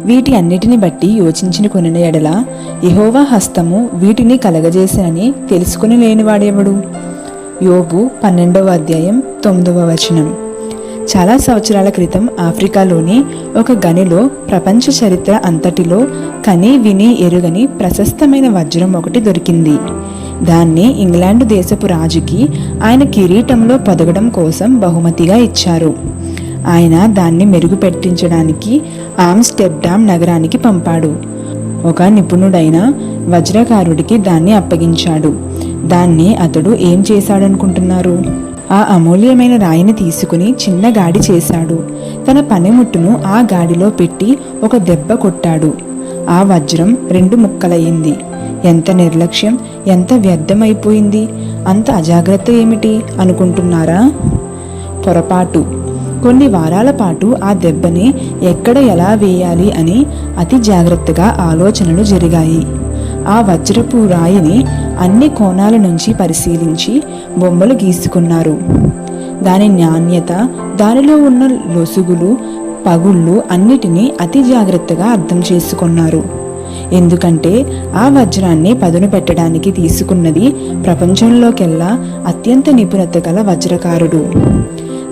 వీటి అన్నిటిని బట్టి యోచించిన కొనిన ఎడల యెహోవా హస్తము వీటిని కలగజేసినని తెలుసుకుని లేనివాడెవడు? యోబు 12వ అధ్యాయం 9వ వచనం. చాలా సంవత్సరాల క్రితం ఆఫ్రికాలోని ఒక గనిలో ప్రపంచ చరిత్ర అంతటిలో కని విని ఎరుగని ప్రశస్తమైన వజ్రం ఒకటి దొరికింది. దాన్ని ఇంగ్లాండు దేశపు రాజుకి ఆయన కిరీటంలో పొదగడం కోసం బహుమతిగా ఇచ్చారు. ఆయన దాన్ని మెరుగుపెట్టించడానికి ఆమ్స్టెర్డామ్ నగరానికి పంపాడు. ఒక నిపుణుడైన వజ్రకారుడికి దాన్ని అప్పగించాడు. దాన్ని అతడు ఏం చేశాడనుకుంటున్నారు? ఆ అమూల్యమైన రాయిని తీసుకుని చిన్న గాడి చేశాడు. తన పనిముట్టును ఆ గాడిలో పెట్టి ఒక దెబ్బ కొట్టాడు. ఆ వజ్రం 2 ముక్కలయ్యింది. ఎంత నిర్లక్ష్యం, ఎంత వ్యర్థమైపోయింది! అంత అజాగ్రత్త ఏమిటి అనుకుంటున్నారా? పొరపాటు. కొన్ని వారాల పాటు ఆ దెబ్బని ఎక్కడ ఎలా వేయాలి అని అతి జాగ్రత్తగా ఆలోచనలు జరిగాయి. ఆ వజ్రపు రాయిని అన్ని కోణాల నుంచి పరిశీలించి బొమ్మలు గీసుకున్నారు. దాని నాణ్యత, దానిలో ఉన్న లొసుగులు, పగుళ్ళు అన్నిటినీ అతి జాగ్రత్తగా అర్థం చేసుకున్నారు. ఎందుకంటే ఆ వజ్రాన్ని పదును పెట్టడానికి తీసుకున్నది ప్రపంచంలోకెల్లా అత్యంత నిపుణత గల వజ్రకారుడు.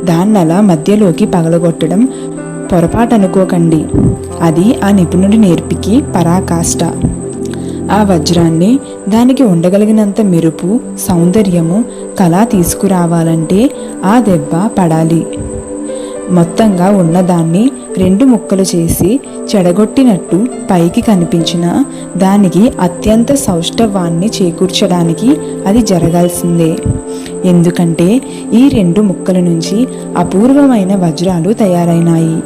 దాన్నలా మధ్యలోకి పగలగొట్టడం పొరపాటు అనుకోకండి. అది ఆ నిపుణుడి నేర్పికి పరాకాష్ట. ఆ వజ్రాన్ని, దానికి ఉండగలిగినంత మెరుపు, సౌందర్యము, కళ తీసుకురావాలంటే ఆ దెబ్బ పడాలి. మొత్తంగా ఉన్నదాన్ని 2 ముక్కలు చేసి చెడగొట్టినట్టు పైకి కనిపించిన దానికి అత్యంత సౌష్ఠవాన్ని చేకూర్చడానికి అది జరగాల్సిందే. ఎందుకంటే ఈ 2 ముక్కల నుంచి అపూర్వమైన వజ్రాలు తయారైనాయి.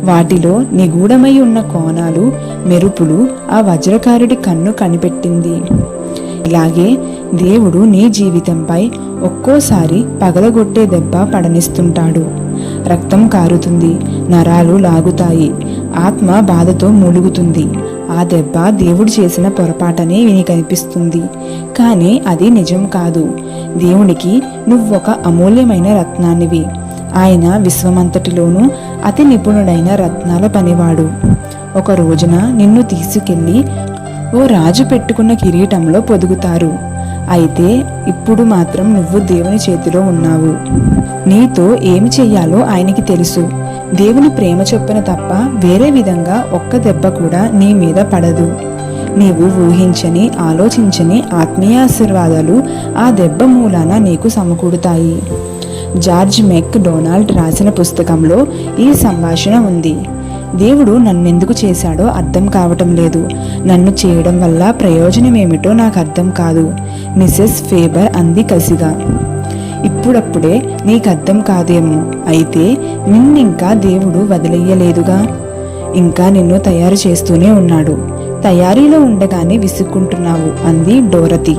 వాటిలో నిగూఢమై ఉన్న కోణాలు, మెరుపులు ఆ వజ్రకారుడి కన్ను కనిపెట్టింది. ఇలాగే దేవుడు నీ జీవితంపై ఒక్కోసారి పగలగొట్టే దెబ్బ పడనిస్తుంటాడు. రక్తం కారుతుంది, నరాలు లాగుతాయి, ఆత్మ బాధతో మూలుగుతుంది. ఆ దెబ్బ దేవుడు చేసిన పొరపాటనే నీకు అనిపిస్తుంది. కానీ అది నిజం కాదు. దేవునికి నువ్వొక అమూల్యమైన రత్నానివి. ఆయన విశ్వమంతటిలోనూ అతి నిపుణుడైన రత్నాల పనివాడు. ఒక రోజున నిన్ను తీసుకెళ్ళి ఓ రాజు పెట్టుకున్న కిరీటంలో పొదుగుతారు. అయితే ఇప్పుడు మాత్రం నువ్వు దేవుని చేతిలో ఉన్నావు. నీతో ఏమి చెయ్యాలో ఆయనకి తెలుసు. దేవుని ప్రేమ చొప్పున తప్ప వేరే విధంగా ఒక్క దెబ్బ కూడా నీ మీద పడదు. నీవు ఊహించని, ఆలోచించని ఆత్మీయ ఆశీర్వాదాలు ఆ దెబ్బ మూలాన నీకు సమకూడుతాయి. జార్జ్ మెక్ డొనాల్డ్ రాసిన పుస్తకంలో ఈ సంభాషణ ఉంది. దేవుడు నన్నెందుకు చేశాడో అర్థం కావటం లేదు. నన్ను చేయడం వల్ల ప్రయోజనం ఏమిటో నాకు అర్థం కాదు, మిసెస్ ఫేబర్ అంది కసిగా. ఇప్పుడప్పుడే నీకు అర్థం కాదేమో. అయితే నిన్నింకా దేవుడు వదిలేయలేదుగా. ఇంకా నిన్ను తయారు చేస్తూనే ఉన్నాడు. తయారీలో ఉండగానే విసుక్కుంటున్నావు అంది డోరతి.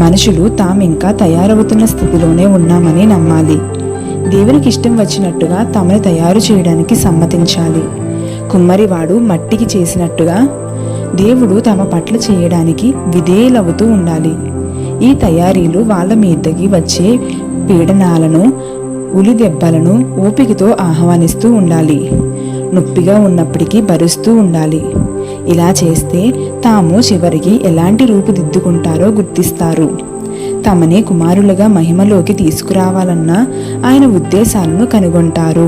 మనుషులు తామింకా తయారవుతున్న స్థితిలోనే ఉన్నామని నమ్మాలి. దేవునికి ఇష్టం వచ్చినట్టుగా తమని తయారు చేయడానికి సమ్మతించాలి. కుమ్మరివాడు మట్టికి చేసినట్టుగా దేవుడు తమ పట్ల చేయడానికి విధేయులవుతూ ఉండాలి. ఈ తయారీలు వాళ్ళ మీదకి వచ్చే పీడనాలను, ఉలి దెబ్బలను ఓపికతో ఆహ్వానిస్తూ ఉండాలి. నొప్పిగా ఉన్నప్పటికీ భరిస్తూ ఉండాలి. ఇలా చేస్తే తాము చివరికి ఎలాంటి రూపుదిద్దుకుంటారో గుర్తిస్తారు. తమని కుమారులుగా మహిమలోకి తీసుకురావాలన్న ఆయన ఉద్దేశాలను కనుగొంటారు.